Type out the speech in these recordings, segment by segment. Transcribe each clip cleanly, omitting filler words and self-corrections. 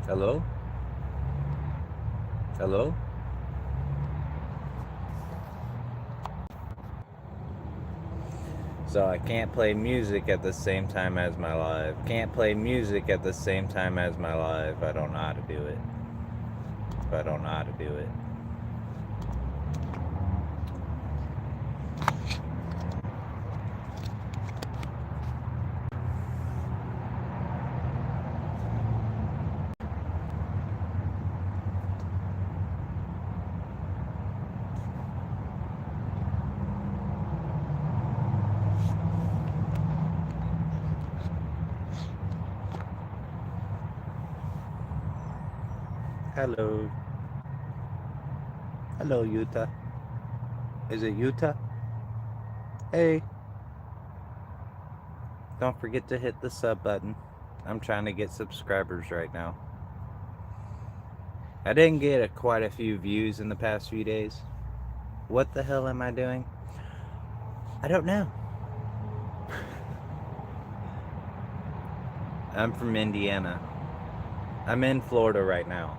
Hello? Hello? So I can't play music at the same time as my live. Can't play music at the same time as my live. I don't know how to do it. I don't know how to do it. Hello. Hello, Utah. Is it Utah? Hey. Don't forget to hit the sub button. I'm trying to get subscribers right now. I didn't get quite a few views in the past few days. What the hell am I doing? I don't know. I'm from Indiana. I'm in Florida right now.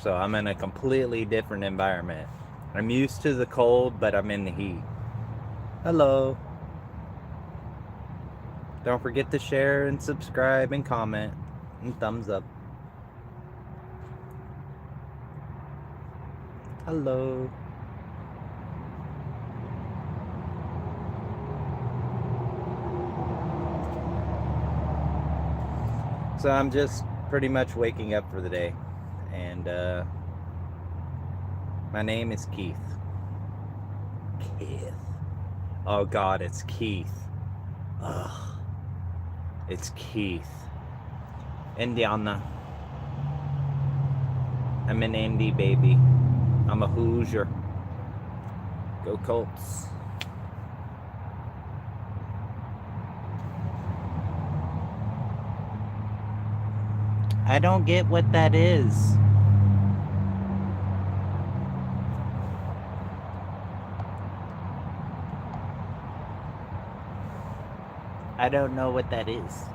So I'm in a completely different environment. I'm used to the cold, but I'm in the heat. Hello. Don't forget to share and subscribe and comment and thumbs up. Hello. So I'm just pretty much waking up for the day. And my name is Keith. Keith. Oh God, it's Keith. Ugh. It's Keith. Indiana. I'm an Indy baby. I'm a Hoosier. Go Colts. I don't get what that is. I don't know what that is.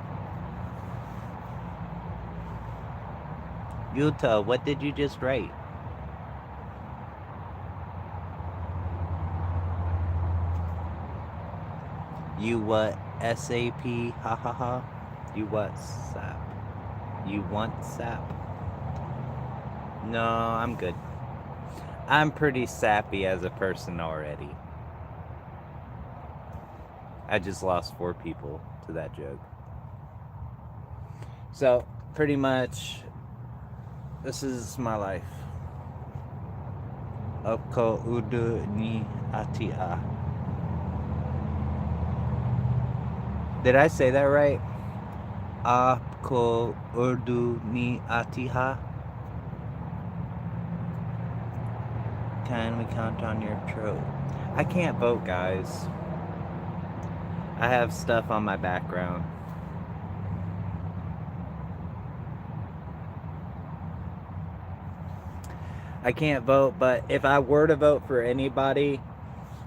Utah, what did you just write? You what? SAP? Ha ha ha. You what? Sap. You want sap? No, I'm good. I'm pretty sappy as a person already. I just lost 4 people to that joke. So, pretty much, this is my life. Opko udu ni atia. Did I say that right? Apko urdu ni atiha. Can we count on your throat? I can't vote, guys. I have stuff on my background. I can't vote, but if I were to vote for anybody,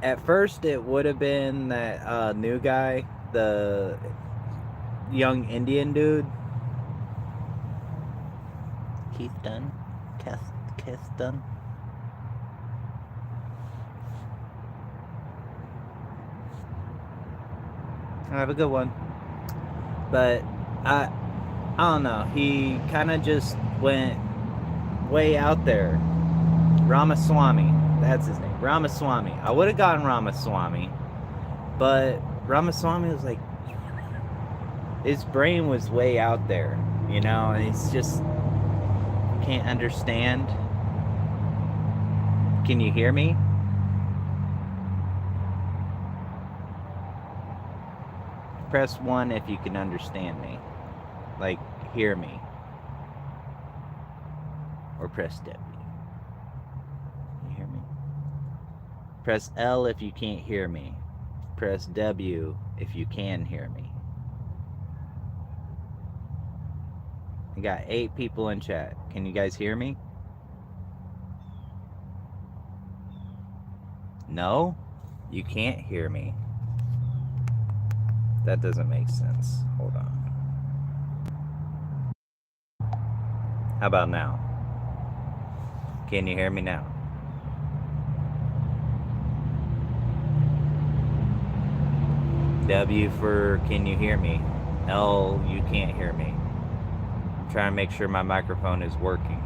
at first it would have been that new guy, the young Indian dude. Keith Dunn? Keith Dunn? Have a good one. But I don't know. He kind of just went way out there. Ramaswamy. That's his name. Ramaswamy. I would have gotten Ramaswamy. But Ramaswamy was like, his brain was way out there. You know, and it's just, can't understand. Can you hear me? Press 1 if you can understand me. Like, hear me. Or press W. You hear me? Press L if you can't hear me. Press W if you can hear me. I got 8 people in chat. Can you guys hear me? No? You can't hear me. That doesn't make sense. Hold on. How about now? Can you hear me now? W for can you hear me? L, you can't hear me. I'm trying to make sure my microphone is working.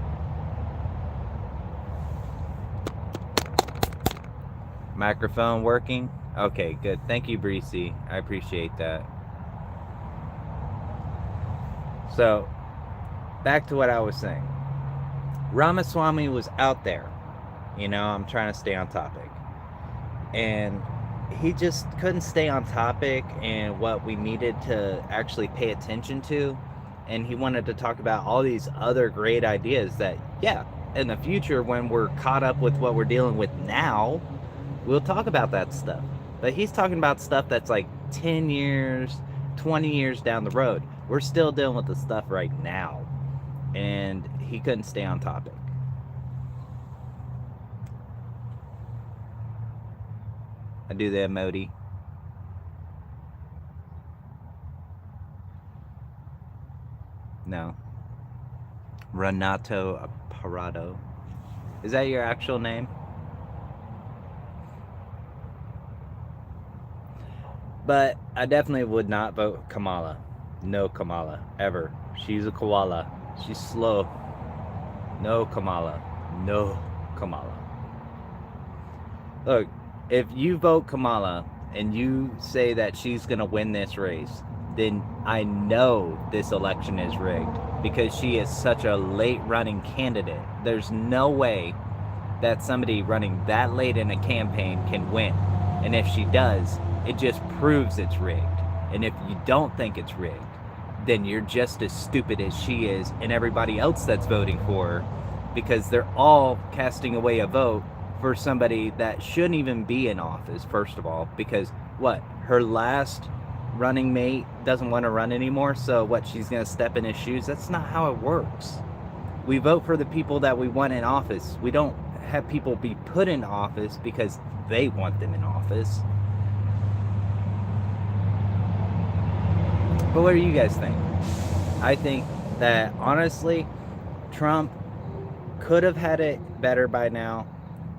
Microphone working? Okay, good. Thank you, Breezy. I appreciate that. So, back to what I was saying. Ramaswamy was out there. You know, I'm trying to stay on topic. And he just couldn't stay on topic and what we needed to actually pay attention to. And he wanted to talk about all these other great ideas that, yeah, in the future, when we're caught up with what we're dealing with now, we'll talk about that stuff. But he's talking about stuff that's like 10 years, 20 years down the road. We're still dealing with the stuff right now. And he couldn't stay on topic. I do the emoji. No. Renato Parado. Is that your actual name? But I definitely would not vote Kamala. No Kamala, ever. She's a koala. She's slow. No Kamala. No Kamala. Look, if you vote Kamala and you say that she's going to win this race, then I know this election is rigged because she is such a late running candidate. There's no way that somebody running that late in a campaign can win. And if she does, it just proves it's rigged. And if you don't think it's rigged, then you're just as stupid as she is and everybody else that's voting for her, because they're all casting away a vote for somebody that shouldn't even be in office, first of all, because what? Her last running mate doesn't want to run anymore, so what, she's going to step in his shoes? That's not how it works. We vote for the people that we want in office. We don't have people be put in office because they want them in office. But what do you guys think? I think that, honestly, Trump could have had it better by now.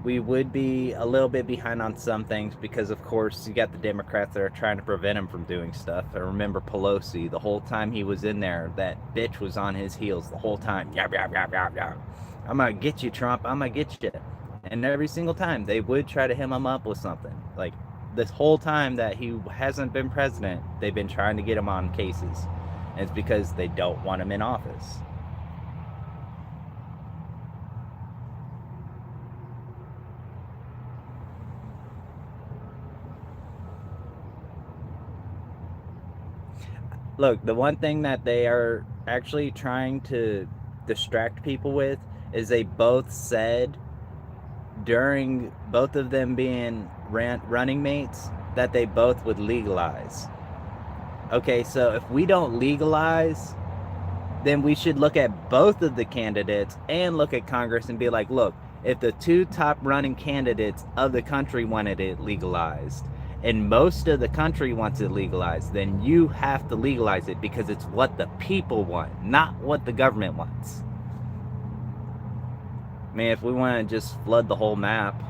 We would be a little bit behind on some things because, of course, you got the Democrats that are trying to prevent him from doing stuff. I remember Pelosi, the whole time he was in there, that bitch was on his heels the whole time. Yap, yap, yap, yap, yap. I'm going to get you, Trump. I'm going to get you. And every single time, they would try to hem him up with something. Like, this whole time that he hasn't been president, they've been trying to get him on cases. And it's because they don't want him in office. Look, the one thing that they are actually trying to distract people with is they both said during both of them being running mates that they both would legalize. Okay, so if we don't legalize, then we should look at both of the candidates and look at Congress and be like, look, if the two top running candidates of the country wanted it legalized and most of the country wants it legalized, then you have to legalize it because it's what the people want, not what the government wants. I mean, if we want to just flood the whole map,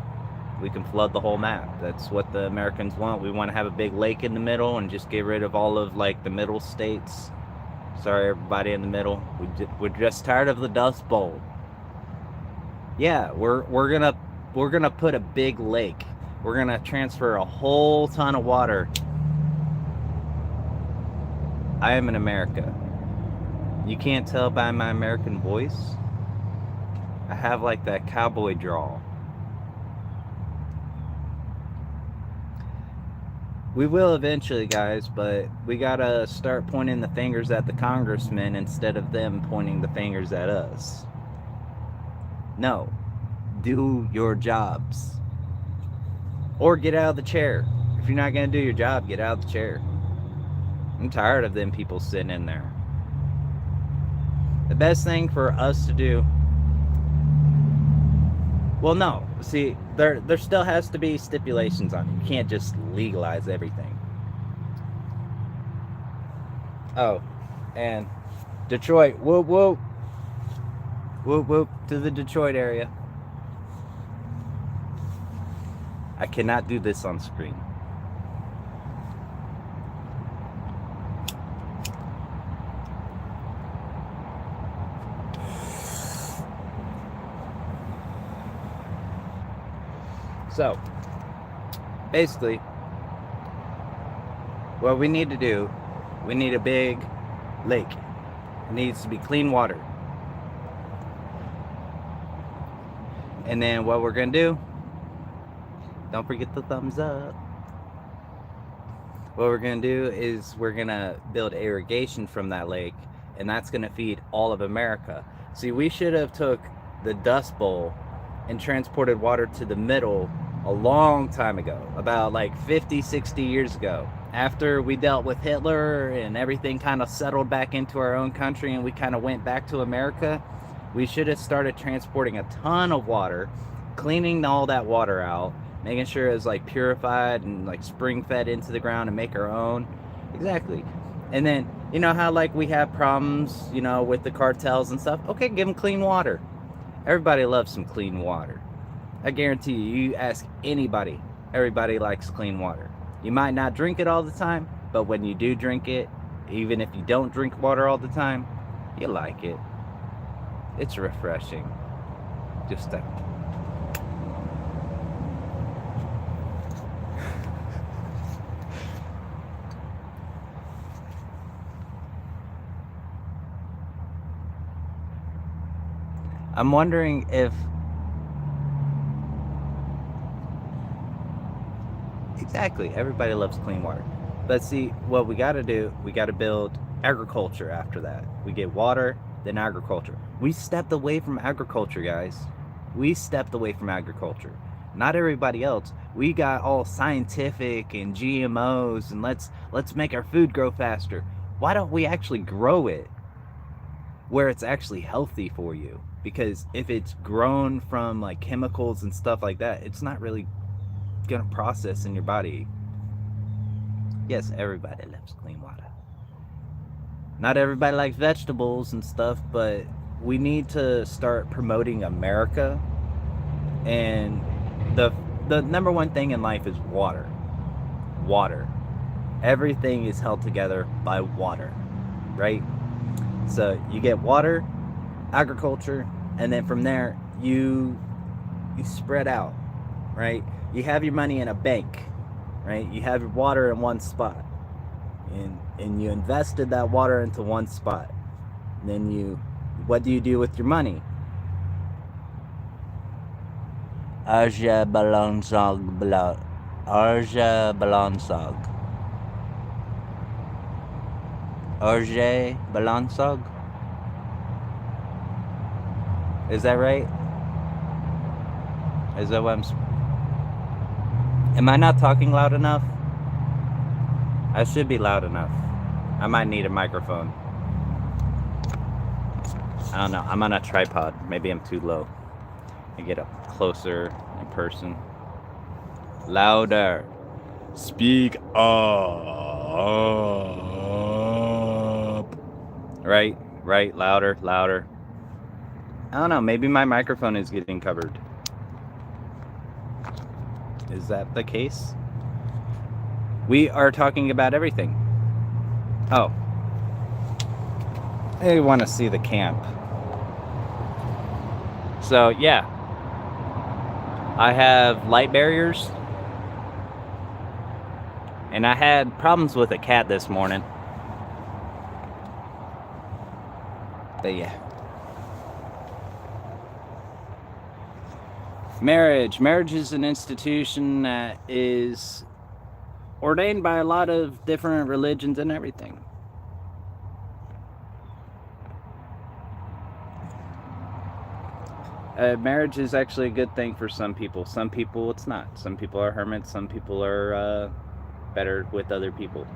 we can flood the whole map. That's what the Americans want. We want to have a big lake in the middle and just get rid of all of, like, the middle states. Sorry, everybody in the middle. We're just tired of the Dust Bowl. Yeah, we're gonna put a big lake. We're gonna transfer a whole ton of water. I am in America. You can't tell by my American voice. I have like that cowboy drawl. We will eventually, guys, but we gotta start pointing the fingers at the congressmen instead of them pointing the fingers at us. No. Do your jobs. Or get out of the chair. If you're not gonna do your job, get out of the chair. I'm tired of them people sitting in there. The best thing for us to do... Well, no. See, there still has to be stipulations on it. You can't just legalize everything. Oh, and Detroit, whoop whoop. Whoop whoop to the Detroit area. I cannot do this on screen. So, basically, what we need to do, we need a big lake. It needs to be clean water. And then what we're going to do, don't forget the thumbs up. What we're going to do is we're going to build irrigation from that lake, and that's going to feed all of America. See, we should have took the Dust Bowl and transported water to the middle a long time ago, about like 50, 60 years ago. After we dealt with Hitler and everything kind of settled back into our own country and we kind of went back to America, we should have started transporting a ton of water, cleaning all that water out, making sure it was like purified and like spring fed into the ground and make our own. Exactly. And then, you know how like we have problems, you know, with the cartels and stuff? Okay, give them clean water. Everybody loves some clean water. I guarantee you ask anybody, everybody likes clean water. You might not drink it all the time, but when you do drink it, even if you don't drink water all the time, you like it. It's refreshing. Just that. I'm wondering if exactly, everybody loves clean water. But see, what we got to do, we got to build agriculture after that. We get water, then agriculture. We stepped away from agriculture, guys. We stepped away from agriculture. Not everybody else. We got all scientific and GMOs and let's make our food grow faster. Why don't we actually grow it where it's actually healthy for you? Because if it's grown from like chemicals and stuff like that, it's not really gonna process in your body. Yes, everybody loves clean water. Not everybody likes vegetables and stuff, but we need to start promoting America. And the number one thing in life is water. Water. Everything is held together by water, right? So you get water, agriculture, and then from there you spread out, right? You have your money in a bank, right? You have your water in one spot, and you invested that water into one spot. And then what do you do with your money? Arja balansag bala. Arja balansag. Arja balansag. Is that right? Is that what am I not talking loud enough? I should be loud enough. I might need a microphone. I don't know. I'm on a tripod. Maybe I'm too low. I get up closer in person. Louder. Speak up. Right, louder. I don't know. Maybe my microphone is getting covered. Is that the case? We are talking about everything. Oh. I want to see the camp. So, yeah. I have light barriers. And I had problems with a cat this morning. But yeah. Marriage is an institution that is ordained by a lot of different religions and everything. Marriage is actually a good thing for some people. Some people it's not. Some people are hermits. Some people are better with other people.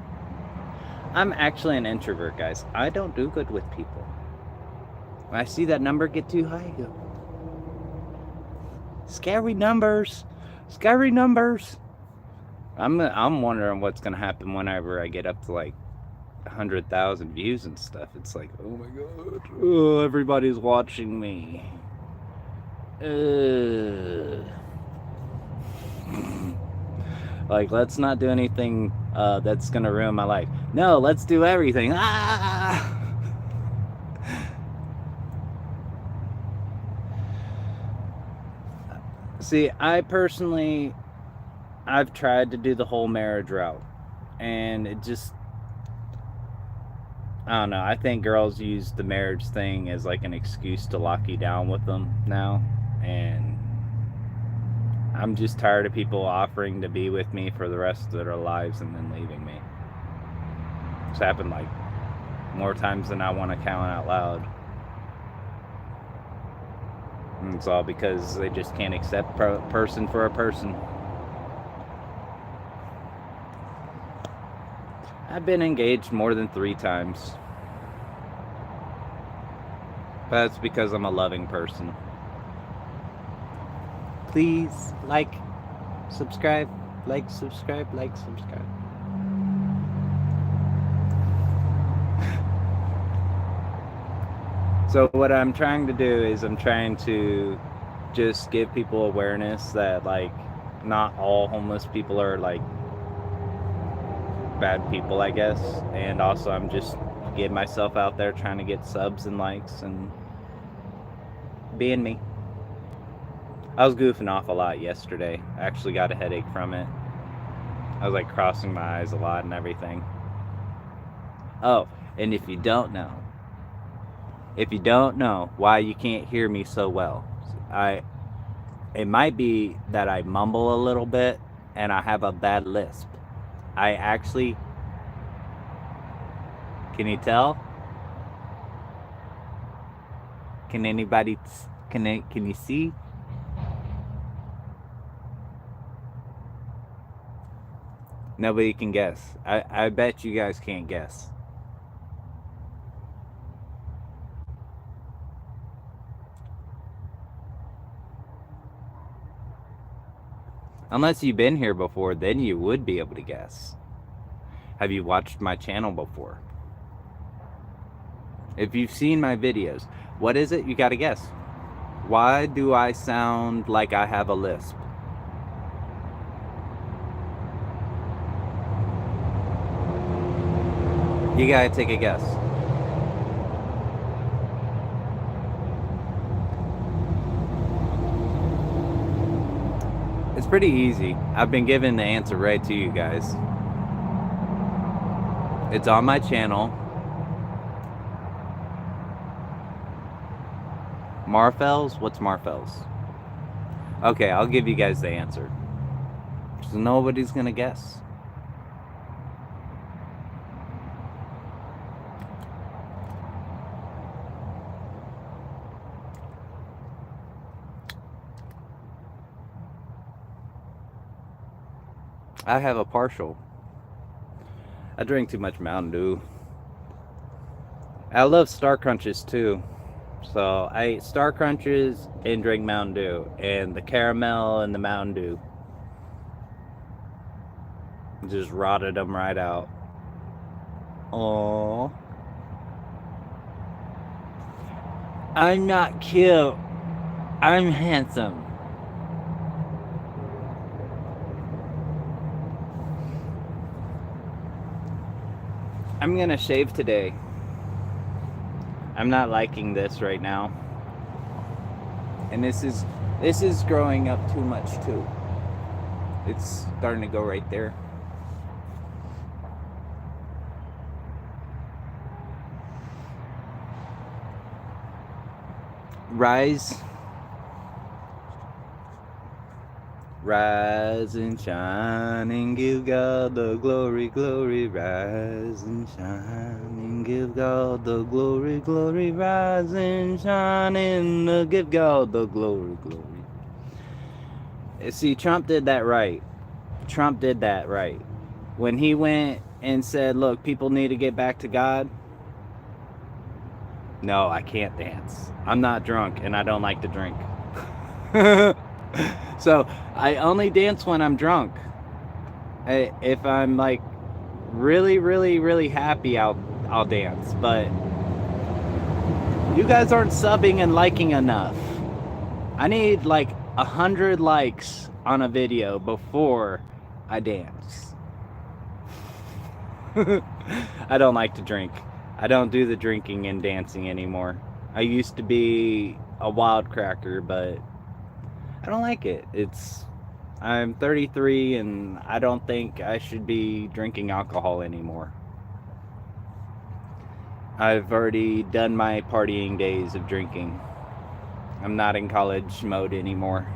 I'm actually an introvert, guys. I don't do good with people. When I see that number get too high, I go, scary numbers. I'm wondering what's gonna happen whenever I get up to like 100,000 views and stuff. It's like, oh my god, oh, everybody's watching me. Like, let's not do anything that's gonna ruin my life. No, let's do everything. Ah! See, I've tried to do the whole marriage route, and it just, I don't know. I think girls use the marriage thing as like an excuse to lock you down with them now, and I'm just tired of people offering to be with me for the rest of their lives and then leaving me. It's happened like more times than I want to count out loud. And it's all because they just can't accept person for a person. I've been engaged more than 3 times. But that's because I'm a loving person. Please like, subscribe, like, subscribe, like, subscribe. So what I'm trying to do is I'm trying to just give people awareness that, like, not all homeless people are like bad people, I guess. And also I'm just getting myself out there trying to get subs and likes and being me. I was goofing off a lot yesterday. I actually got a headache from it. I was like crossing my eyes a lot and everything. Oh, and if you don't know why you can't hear me so well, it might be that I mumble a little bit and I have a bad lisp. I actually, can you tell? Can anybody, can you see? Nobody can guess. I bet you guys can't guess. Unless you've been here before, then you would be able to guess. Have you watched my channel before? If you've seen my videos, what is it? You gotta guess. Why do I sound like I have a lisp? You gotta take a guess. It's pretty easy. I've been giving the answer right to you guys. It's on my channel. Marfels? What's Marfels? Okay, I'll give you guys the answer. So nobody's gonna guess. I have a partial. I drink too much Mountain Dew. I love Star Crunches too. So I ate Star Crunches and drink Mountain Dew. And the caramel and the Mountain Dew just rotted them right out. Aww. I'm not cute. I'm handsome. I'm gonna shave today. I'm not liking this right now. And this is growing up too much too. It's starting to go right there. Rise and shine and give God the glory, glory. Rise and shine and give God the glory, glory. Rise and shine and give God the glory, glory. See, Trump did that right. When he went and said, look, people need to get back to God. No, I can't dance. I'm not drunk and I don't like to drink. So I only dance when I'm drunk. If I'm like really, really, really happy, I'll dance. But you guys aren't subbing and liking enough. I need like 100 likes on a video before I dance. I don't like to drink. I don't do the drinking and dancing anymore. I used to be a wild cracker, but I don't like it. I'm 33 and I don't think I should be drinking alcohol anymore. I've already done my partying days of drinking. I'm not in college mode anymore.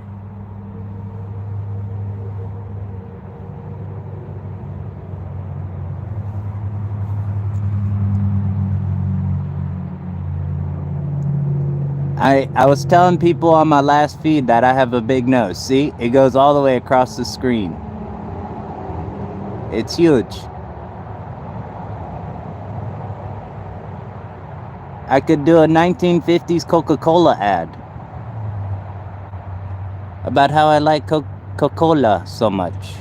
I was telling people on my last feed that I have a big nose. See? It goes all the way across the screen. It's huge. I could do a 1950s Coca-Cola ad about how I like Coca-Cola so much.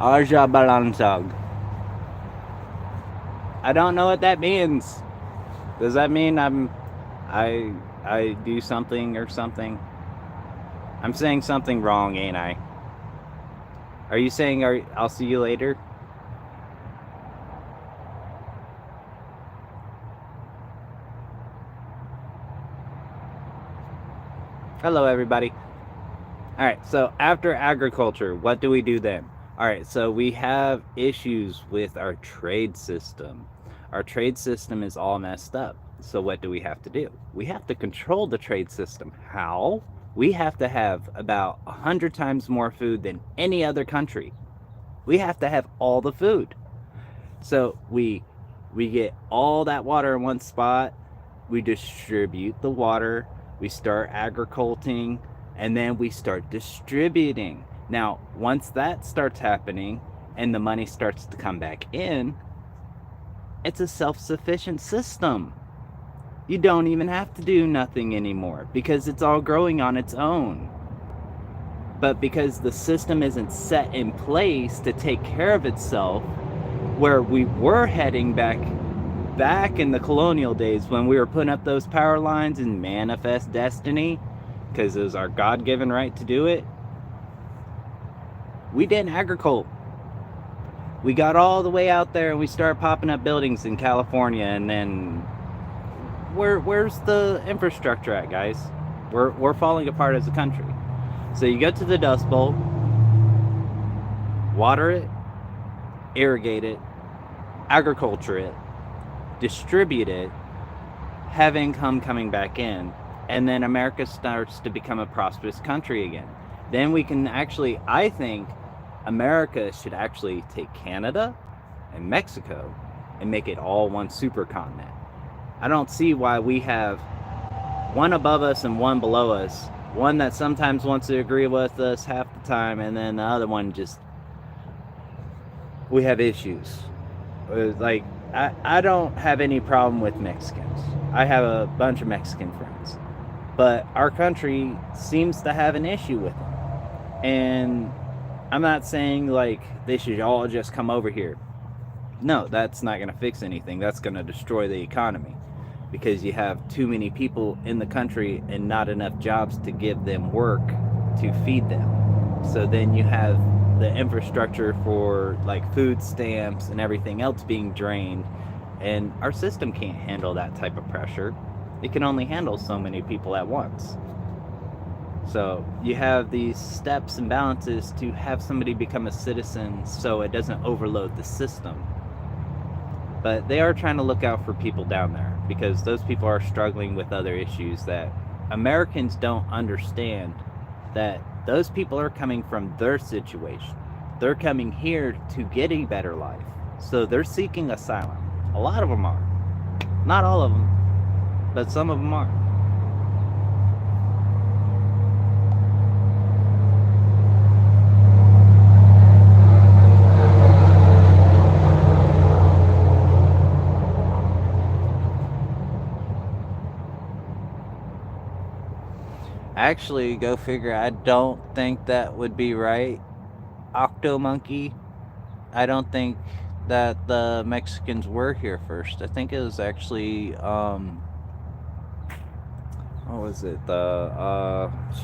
Arja balansag. I don't know what that means. Does that mean I do something or something? I'm saying something wrong, ain't I? Are you saying I'll see you later? Hello, everybody. All right, so after agriculture, what do we do then? All right, so we have issues with our trade system. Our trade system is all messed up. So what do we have to do? We have to control the trade system. How? We have to have about 100 times more food than any other country. We have to have all the food. So we get all that water in one spot. We distribute the water. We start agriculting, and then we start distributing. Now, once that starts happening and the money starts to come back in, it's a self-sufficient system. You don't even have to do nothing anymore because it's all growing on its own. But because the system isn't set in place to take care of itself, where we were heading back in the colonial days when we were putting up those power lines and manifest destiny, because it was our God-given right to do it, we didn't agriculture. We got all the way out there and we started popping up buildings in California, and then where's the infrastructure at, guys? We're falling apart as a country. So you go to the Dust Bowl, water it, irrigate it, agriculture it, distribute it, have income coming back in, and then America starts to become a prosperous country again. Then we can actually, I think America should actually take Canada and Mexico and make it all one supercontinent. I don't see why we have one above us and one below us. One that sometimes wants to agree with us half the time, and then the other one just, we have issues. Like, I don't have any problem with Mexicans. I have a bunch of Mexican friends. But our country seems to have an issue with them. And I'm not saying like they should all just come over here. No, that's not going to fix anything. That's going to destroy the economy, because you have too many people in the country and not enough jobs to give them work to feed them. So then you have the infrastructure for like food stamps and everything else being drained, and our system can't handle that type of pressure. It can only handle so many people at once. So you have these steps and balances to have somebody become a citizen so it doesn't overload the system. But they are trying to look out for people down there, because those people are struggling with other issues that Americans don't understand, that those people are coming from their situation. They're coming here to get a better life. So they're seeking asylum. A lot of them are. Not all of them, but some of them are. Actually, go figure, I don't think that would be right. Octomonkey, I don't think that the Mexicans were here first. I think it was actually, what was it?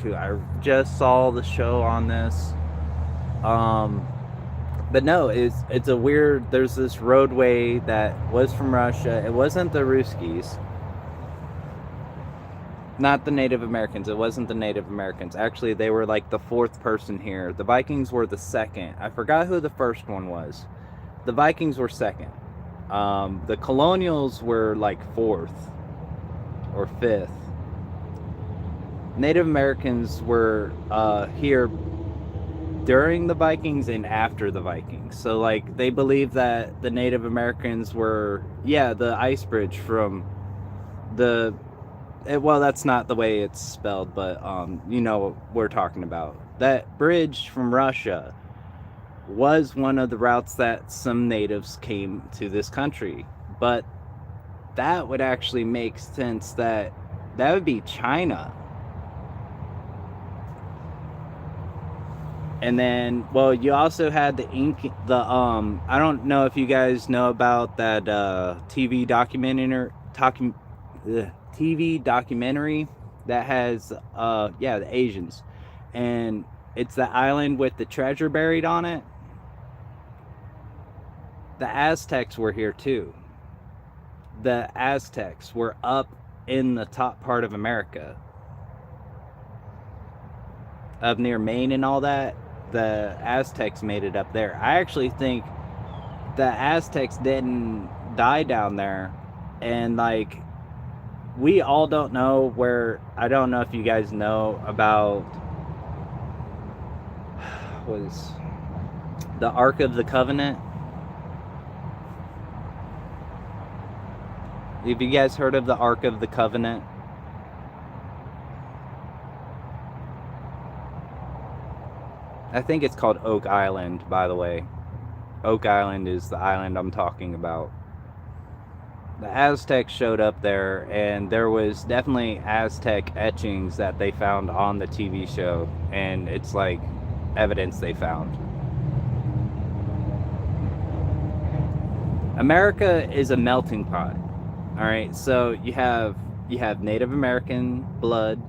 Shoot, I just saw the show on this. Um, but no, it's a weird. There's this roadway that was from Russia. It wasn't the Ruskies, not the Native Americans. It wasn't the Native Americans. Actually, they were like the fourth person here. The Vikings were the second. I forgot who the first one was. The Vikings were second. The Colonials were like fourth or fifth. Native Americans were here during the Vikings and after the Vikings. So like they believe that the Native Americans were, yeah, the ice bridge from the well, that's not the way it's spelled, but you know what we're talking about. That bridge from Russia was one of the routes that some natives came to this country. But that would actually make sense that would be China. And then, well, you also had the I don't know if you guys know about that TV documentary that has yeah, the Asians, and it's the island with the treasure buried on it. The Aztecs were here too. The Aztecs were up in the top part of America, up near Maine and all that. The Aztecs made it up there. I actually think the Aztecs didn't die down there, and like we all don't know where. I don't know if you guys know about was the Ark of the Covenant. Have you guys heard of the Ark of the Covenant? I think it's called Oak Island, by the way. Oak Island is the island I'm talking about. The Aztecs showed up there, and there was definitely Aztec etchings that they found on the TV show, and it's like evidence they found. America is a melting pot. All right, so you have Native American blood.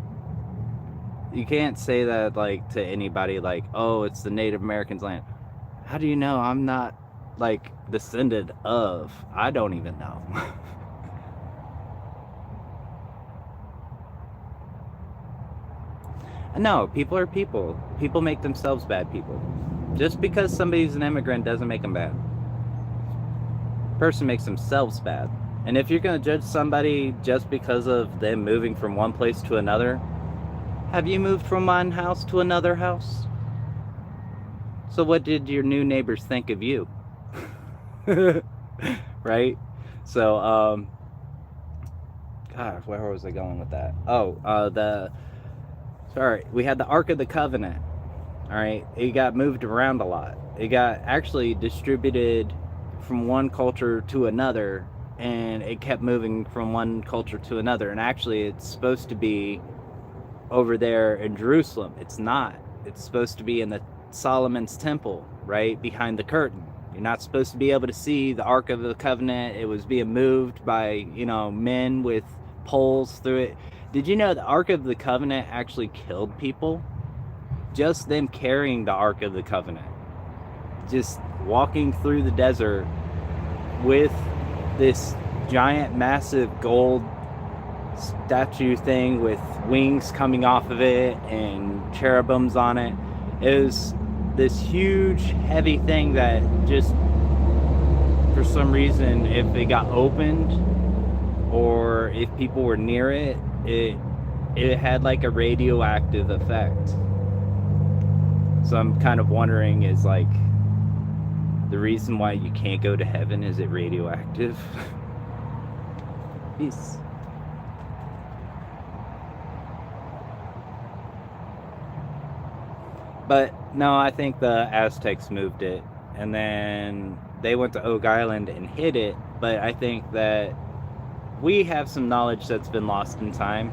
You can't say that like to anybody like, oh, it's the Native Americans' land. How do you know I'm not like descended of? I don't even know. No, people are people. People make themselves bad people. Just because somebody's an immigrant doesn't make them bad. Person makes themselves bad. And if you're going to judge somebody just because of them moving from one place to another, have you moved from one house to another house? So what did your new neighbors think of you? Right? So, God, where was I going with that? Oh, sorry, we had the Ark of the Covenant. All right, it got moved around a lot. It got actually distributed from one culture to another, and it kept moving from one culture to another. And actually, it's supposed to be over there in Jerusalem. It's not. It's supposed to be in the Solomon's temple, right behind the curtain. You're not supposed to be able to see the Ark of the Covenant. It was being moved by, men with poles through it. Did you know the Ark of the Covenant actually killed people? Just them carrying the Ark of the Covenant, just walking through the desert with this giant, massive gold statue thing with wings coming off of it and cherubims on it. It was this huge, heavy thing that just, for some reason, if it got opened or if people were near it, it had like a radioactive effect. So I'm kind of wondering, is like the reason why you can't go to heaven, is it radioactive? Peace. But no, I think the Aztecs moved it, and then they went to Oak Island and hid it. But I think that we have some knowledge that's been lost in time,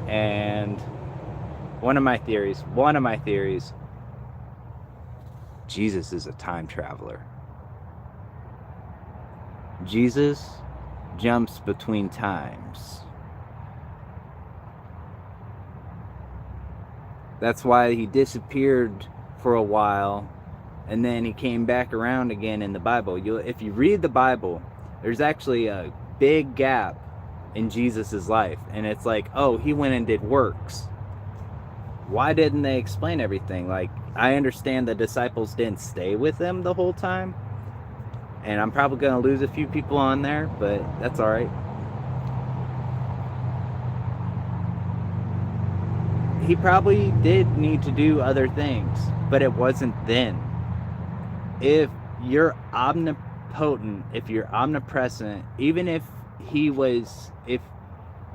and One of my theories, Jesus is a time traveler. Jesus jumps between times. That's why he disappeared for a while, and then he came back around again in the Bible. If you read the Bible, there's actually a big gap in Jesus's life, and it's like, oh, he went and did works. Why didn't they explain everything? Like, I understand the disciples didn't stay with him the whole time, and I'm probably going to lose a few people on there, but that's all right. He probably did need to do other things, but it wasn't then. If you're omnipotent, if you're omnipresent, even if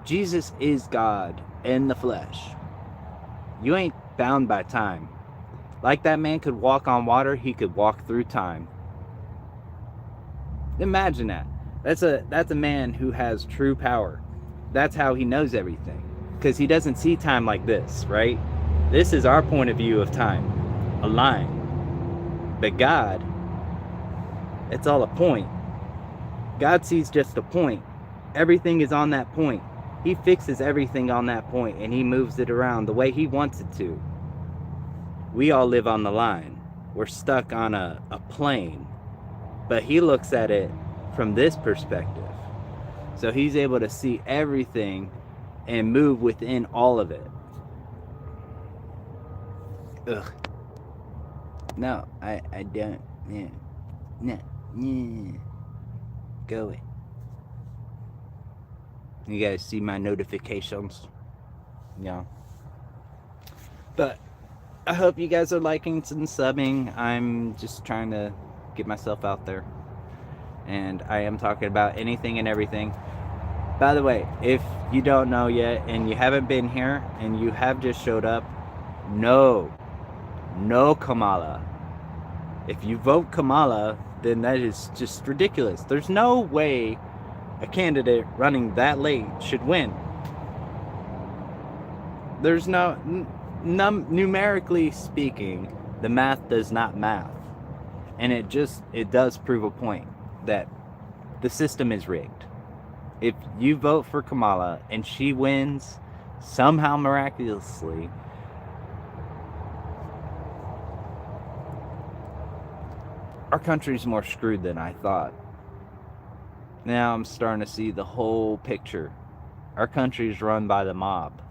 Jesus is God in the flesh, you ain't bound by time. Like that man could walk on water, he could walk through time. Imagine that. That's a man who has true power. That's how he knows everything. Because he doesn't see time like this, right? This is our point of view of time. A line. But God, it's all a point. God sees just a point. Everything is on that point. He fixes everything on that point, and he moves it around the way he wants it to. We all live on the line. We're stuck on a plane. But he looks at it from this perspective. So he's able to see everything and move within all of it. Ugh. No, I don't. Yeah. No. Yeah. Go away. You guys see my notifications? Yeah. But I hope you guys are liking and subbing. I'm just trying to get myself out there. And I am talking about anything and everything. By the way, if you don't know yet and you haven't been here and you have just showed up, no Kamala. If you vote Kamala, then that is just ridiculous. There's no way a candidate running that late should win. There's numerically speaking, the math does not math. And it does prove a point that the system is rigged. If you vote for Kamala and she wins somehow miraculously, our country's more screwed than I thought. Now I'm starting to see the whole picture. Our country's run by the mob.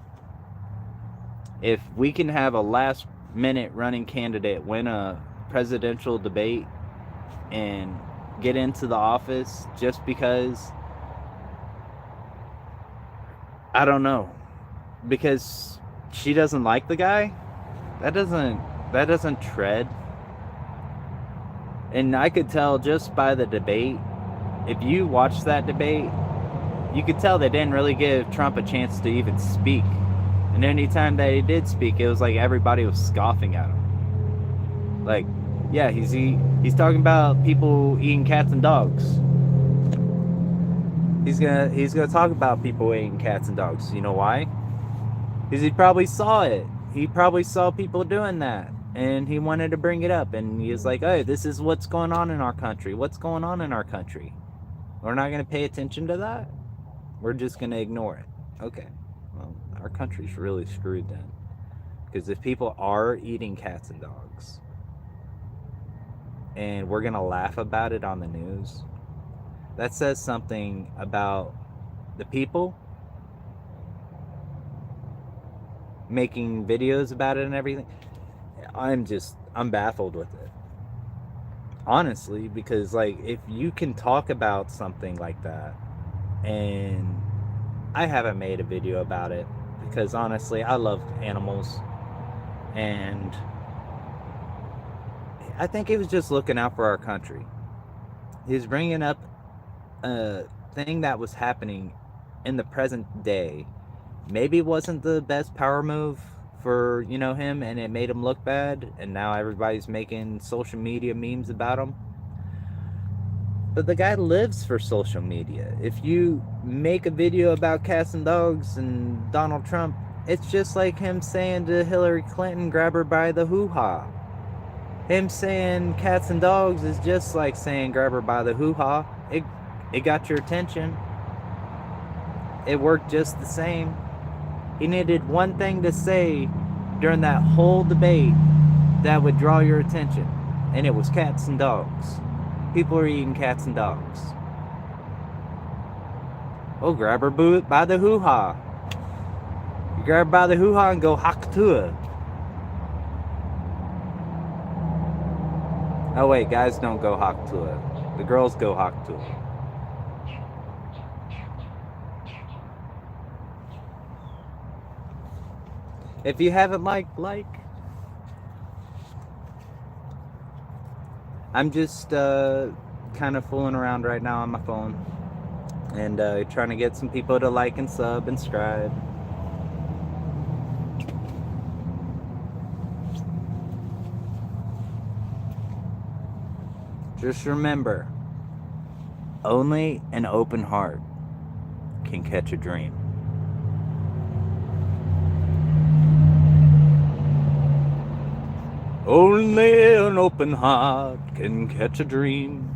If we can have a last minute running candidate win a presidential debate and get into the office just because, I don't know, because she doesn't like the guy, that doesn't tread. And I could tell just by the debate, if you watch that debate, you could tell they didn't really give Trump a chance to even speak. And anytime that he did speak, it was like everybody was scoffing at him. Like, yeah, he's talking about people eating cats and dogs. He's gonna talk about people eating cats and dogs. You know why? Because he probably saw it. He probably saw people doing that, and he wanted to bring it up. And he was like, "Hey, this is what's going on in our country. What's going on in our country? We're not gonna pay attention to that. We're just gonna ignore it." Okay, well, our country's really screwed then. Because if people are eating cats and dogs, and we're gonna laugh about it on the news, that says something about the people making videos about it and everything. I'm baffled with it, honestly, because like, if you can talk about something like that, and I haven't made a video about it because honestly I love animals, and I think he was just looking out for our country. He was bringing up a thing that was happening in the present day. Maybe it wasn't the best power move for, him, and it made him look bad, and now everybody's making social media memes about him. But the guy lives for social media. If you make a video about cats and dogs and Donald Trump, It's just like him saying to Hillary Clinton, grab her by the hoo-ha. Him saying cats and dogs is just like saying grab her by the hoo-ha. It got your attention. It worked just the same. He needed one thing to say during that whole debate that would draw your attention. And it was cats and dogs. People are eating cats and dogs. Oh, grab her by the hoo-ha. You grab her by the hoo-ha and go hock to her. Oh wait, guys don't go hock to her. The girls go hock to her. If you haven't like. I'm just kind of fooling around right now on my phone. And trying to get some people to like and sub and subscribe. Just remember, only an open heart can catch a dream. Only an open heart can catch a dream.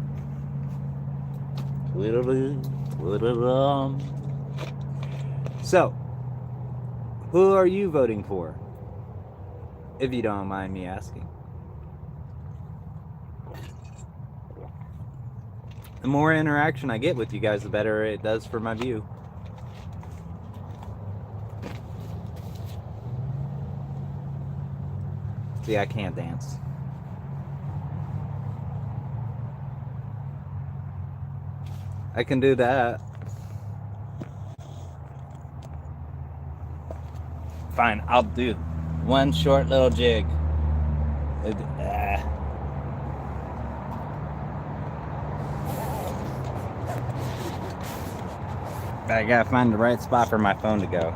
So, who are you voting for? If you don't mind me asking. The more interaction I get with you guys, the better it does for my view. See, I can't dance. I can do that. Fine, I'll do one short little jig. I gotta find the right spot for my phone to go.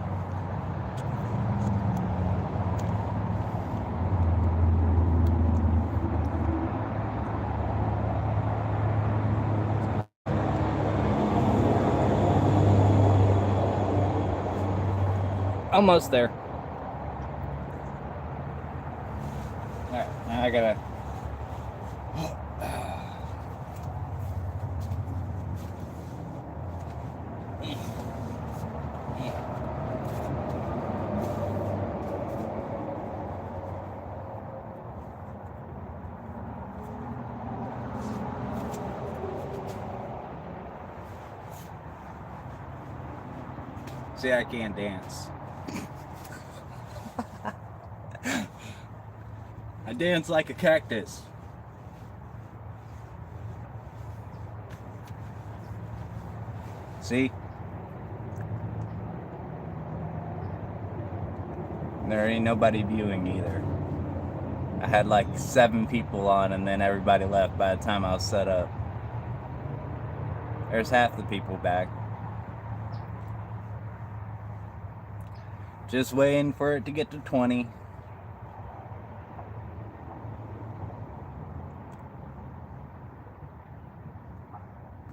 Almost there. Alright, now I gotta. See, I can't dance. I dance like a cactus. See? There ain't nobody viewing either. I had like 7 people on and then everybody left by the time I was set up. There's half the people back. Just waiting for it to get to 20.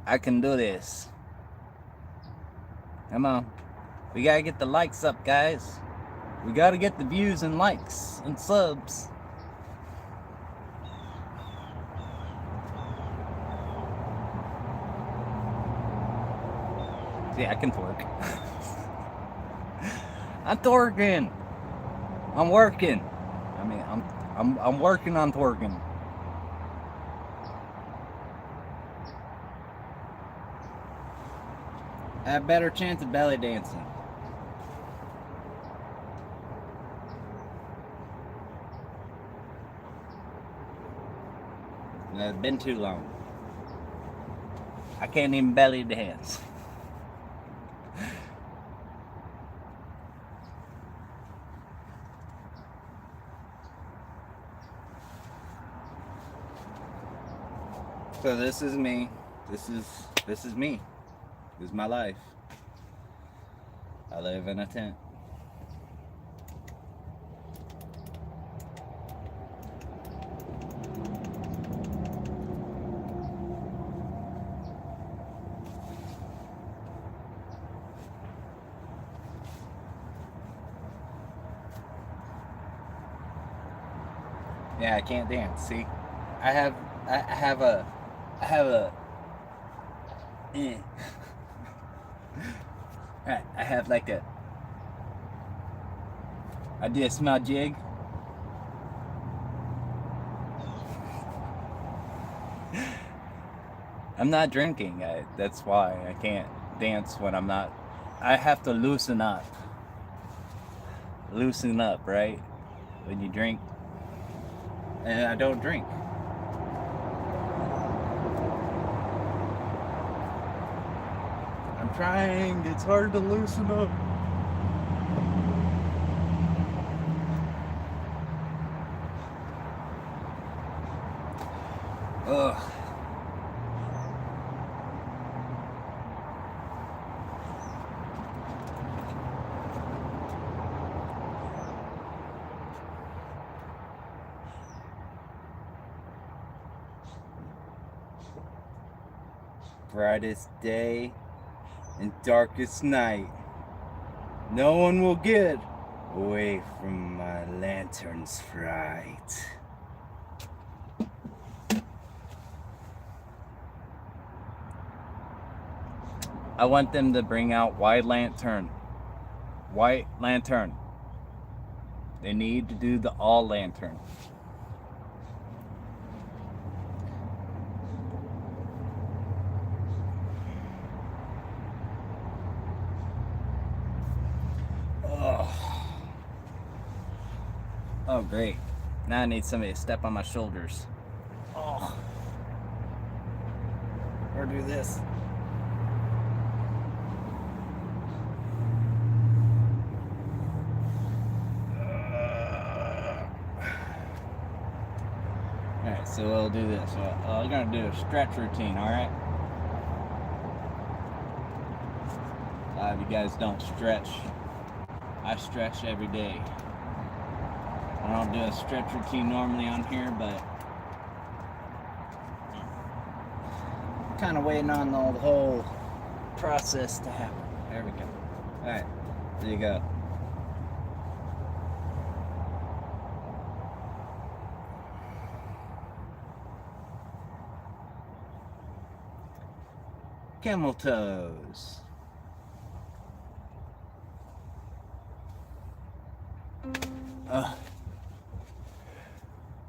I can do this. Come on. We gotta get the likes up, guys. We gotta get the views and likes and subs. See, I can twerk. I'm twerking. I'm working. I mean, I'm working on twerking. I have a better chance of belly dancing. It's been too long. I can't even belly dance. So this is me. This is me. This is my life. I live in a tent. Yeah, I can't dance. See, I have, I have a, I have a, eh. I have like a, I did a small jig. I'm not drinking. That's why I can't dance when I'm not. I have to loosen up. Loosen up, right? When you drink. And I don't drink. I'm trying. It's hard to loosen up. Ugh. Brightest day and darkest night. No one will get away from my lantern's fright. I want them to bring out white lantern. White lantern. They need to do the all lantern. Oh, great. Now I need somebody to step on my shoulders. Oh. Or do this. Alright, so we'll do this. We're going to do a stretch routine, alright? A lot of you guys don't stretch. I stretch every day. I don't do a stretch routine normally on here, but I'm kind of waiting on the whole process to happen. There we go. Alright, there you go. Camel toes.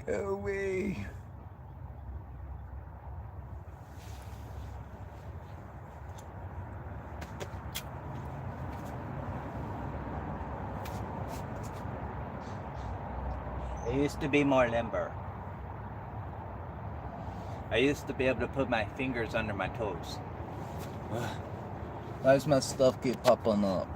Go away. I used to be more limber. I used to be able to put my fingers under my toes. Why does my stuff keep popping up?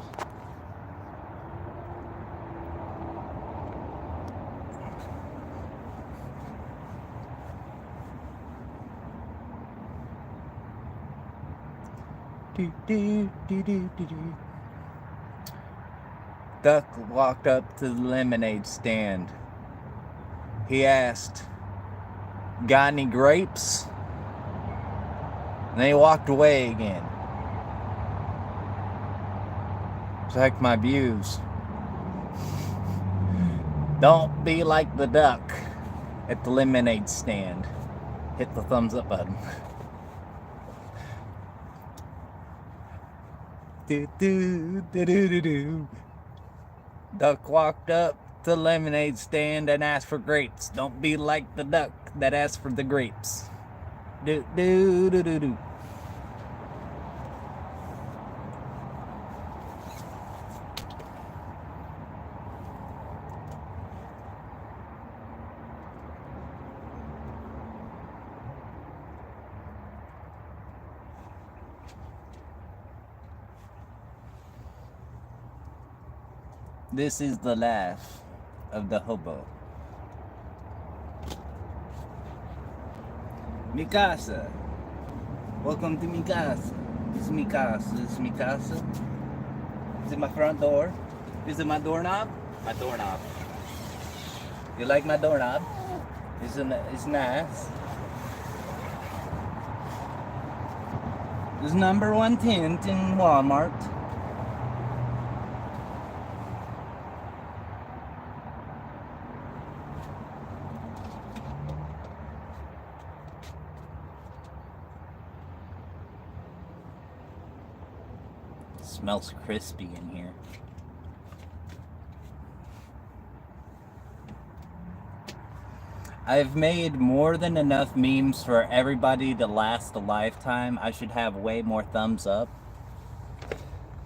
Duck walked up to the lemonade stand. He asked, "Got any grapes?" And they walked away again. Check my views. Don't be like the duck at the lemonade stand. Hit the thumbs up button. Duck walked up to the lemonade stand and asked for grapes. Don't be like the duck that asked for the grapes. Do do do do do. This is the laugh of the hobo. Mi casa. Welcome to mi casa. This is mi casa. This is mi casa. Is it my front door? Is it my doorknob? My doorknob. You like my doorknob? It's nice. It's number 1 tint in Walmart. smells crispy in here. I've made more than enough memes for everybody to last a lifetime. I should have way more thumbs up,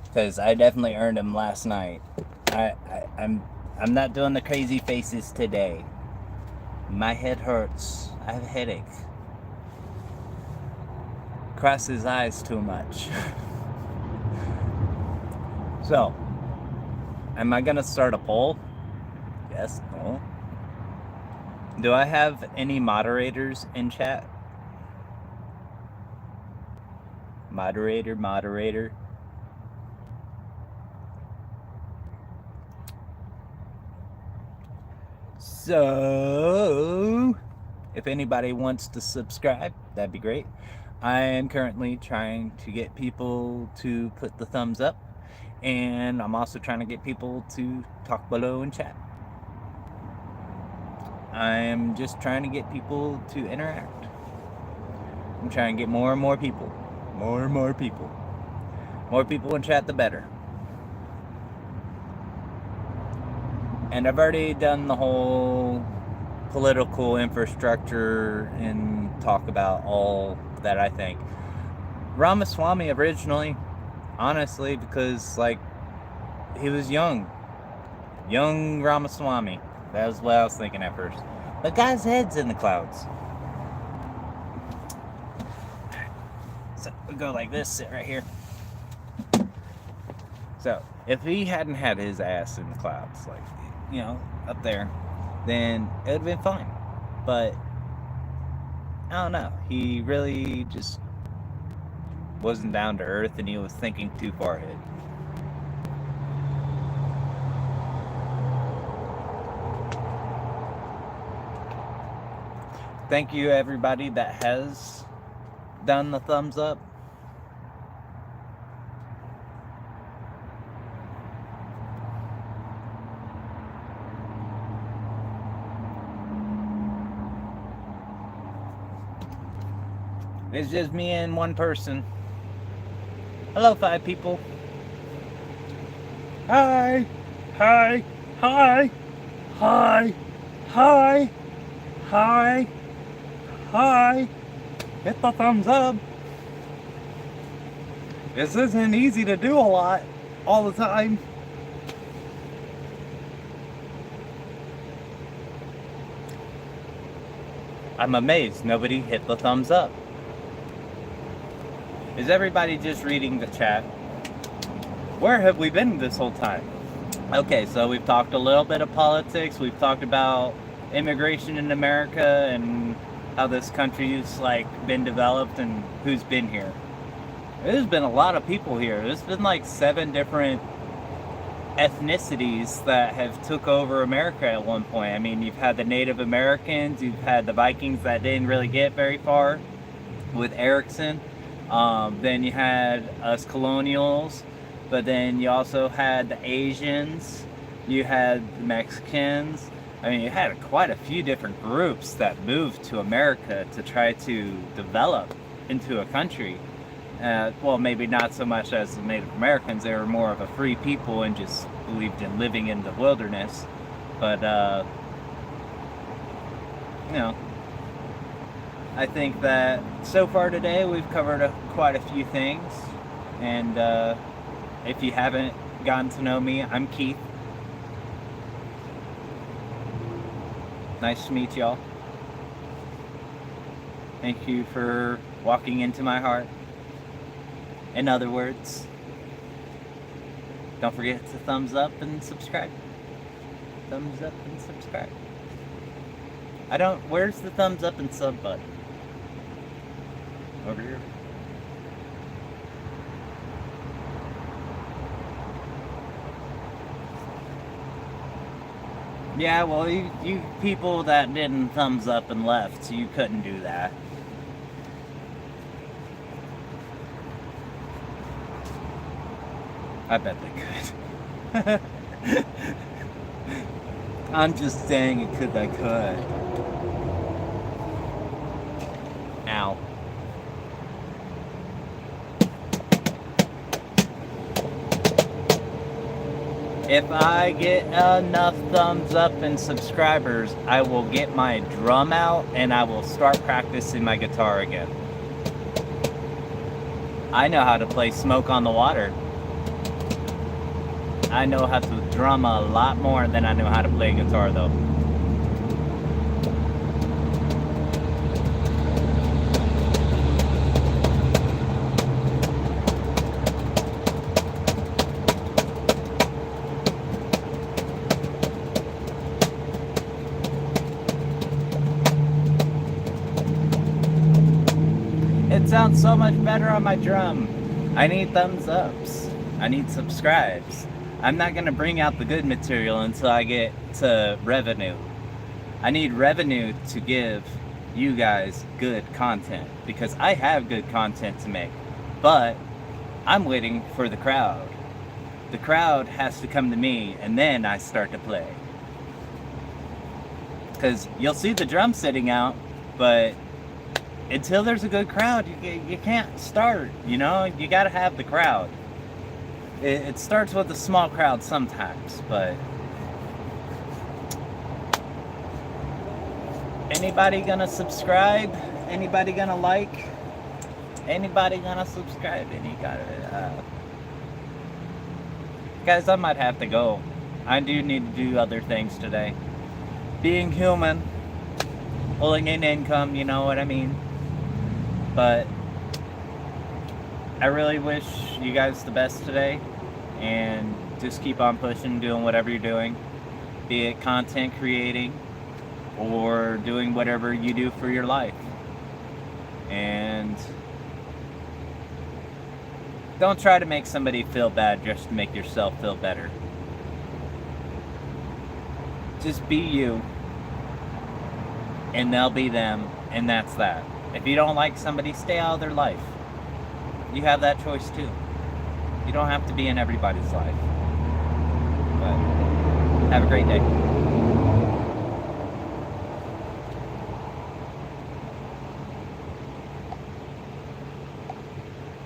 because I definitely earned them last night. I'm not doing the crazy faces today. My head hurts. I have a headache. Cross his eyes too much. So, am I gonna start a poll? Yes, no. Do I have any moderators in chat? Moderator. So, if anybody wants to subscribe, that'd be great. I am currently trying to get people to put the thumbs up, and I'm also trying to get people to talk below in chat. I'm just trying to get people to interact. I'm trying to get more and more people. More and more people. More people in chat, the better. And I've already done the whole political infrastructure and talk about all that I think. Ramaswamy originally, honestly, because, like, he was young. Young Ramaswamy. That was what I was thinking at first. The guy's head's in the clouds. So we'll go like this, sit right here. So if he hadn't had his ass in the clouds, like, you know, up there, then it would have been fine. But I don't know. He really just wasn't down to earth, and he was thinking too far ahead. Thank you, everybody that has done the thumbs up. It's just me and one person. Hello, 5 people. Hi. Hi. Hi. Hi. Hi. Hi. Hi. Hit the thumbs up. This isn't easy to do a lot all the time. I'm amazed nobody hit the thumbs up. Is everybody just reading the chat? Where have we been this whole time? Okay, so we've talked a little bit of politics. We've talked about immigration in America and how this country's like been developed and who's been here. There's been a lot of people here. There's been like 7 different ethnicities that have took over America at one point. I mean, you've had the Native Americans, you've had the Vikings that didn't really get very far with Erickson. Then you had us colonials, but then you also had the Asians, you had the Mexicans. I mean, you had quite a few different groups that moved to America to try to develop into a country. Well, maybe not so much as the Native Americans. They were more of a free people and just believed in living in the wilderness. But, you know, I think that so far today we've covered quite a few things. And if you haven't gotten to know me, I'm Keith. Nice to meet y'all. Thank you for walking into my heart. In other words, don't forget to thumbs up and subscribe. Thumbs up and subscribe. Where's the thumbs up and sub button? Over here. Yeah, well, you people that didn't thumbs up and left, you couldn't do that. I bet they could. I'm just saying it because I could. Ow. If I get enough thumbs up and subscribers, I will get my drum out and I will start practicing my guitar again. I know how to play Smoke on the Water. I know how to drum a lot more than I know how to play guitar, though. It sounds so much better on my drum. I need thumbs ups. I need subscribes. I'm not going to bring out the good material until I get to revenue. I need revenue to give you guys good content because I have good content to make, but I'm waiting for the crowd. The crowd has to come to me and then I start to play. Because you'll see the drum sitting out, but until there's a good crowd, you can't start, you know? You gotta have the crowd. It starts with a small crowd sometimes, but... Anybody gonna subscribe? Anybody gonna like? Anybody gonna subscribe? Guys, I might have to go. I do need to do other things today. Being human, pulling in income, you know what I mean? But I really wish you guys the best today, and just keep on pushing, doing whatever you're doing, be it content creating or doing whatever you do for your life. And don't try to make somebody feel bad just to make yourself feel better. Just be you, and they'll be them, and that's that. If you don't like somebody, stay out of their life. You have that choice too. You don't have to be in everybody's life. But have a great day.